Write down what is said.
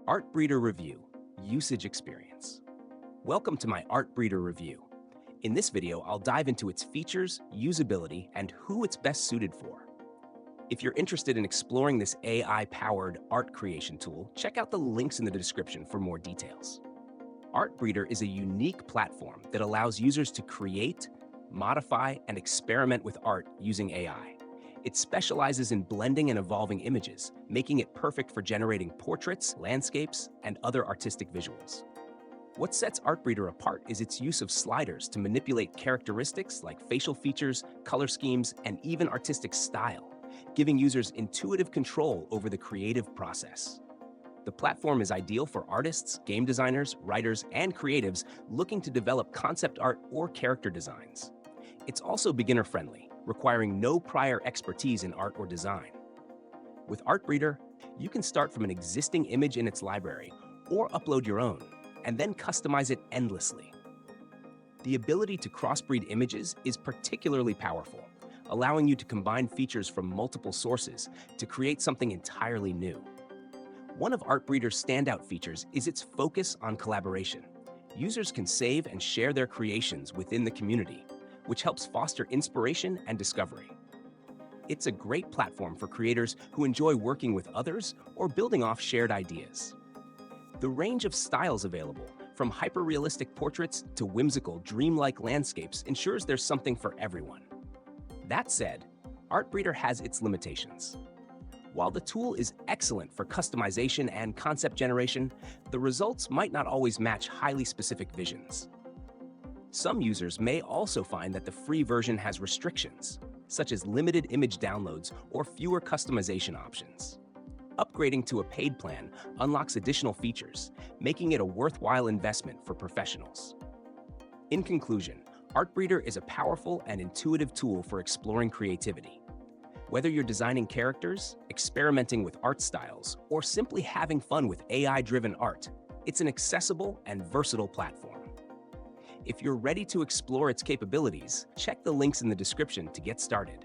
Artbreeder Review, Usage Experience. Welcome to my Artbreeder Review. In this video, I'll dive into its features, usability, and who it's best suited for. If you're interested in exploring this AI-powered art creation tool, check out the links in the description for more details. Artbreeder is a unique platform that allows users to create, modify, and experiment with art using AI. It specializes in blending and evolving images, making it perfect for generating portraits, landscapes, and other artistic visuals. What sets Artbreeder apart is its use of sliders to manipulate characteristics like facial features, color schemes, and even artistic style, giving users intuitive control over the creative process. The platform is ideal for artists, game designers, writers, and creatives looking to develop concept art or character designs. It's also beginner-friendly, requiring no prior expertise in art or design. With Artbreeder, you can start from an existing image in its library or upload your own, and then customize it endlessly. The ability to crossbreed images is particularly powerful, allowing you to combine features from multiple sources to create something entirely new. One of Artbreeder's standout features is its focus on collaboration. Users can save and share their creations within the community, which helps foster inspiration and discovery. It's a great platform for creators who enjoy working with others or building off shared ideas. The range of styles available, from hyper-realistic portraits to whimsical, dreamlike landscapes, ensures there's something for everyone. That said, Artbreeder has its limitations. While the tool is excellent for customization and concept generation, the results might not always match highly specific visions. Some users may also find that the free version has restrictions, such as limited image downloads or fewer customization options. Upgrading to a paid plan unlocks additional features, making it a worthwhile investment for professionals. In conclusion, Artbreeder is a powerful and intuitive tool for exploring creativity. Whether you're designing characters, experimenting with art styles, or simply having fun with AI-driven art, it's an accessible and versatile platform. If you're ready to explore its capabilities, check the links in the description to get started.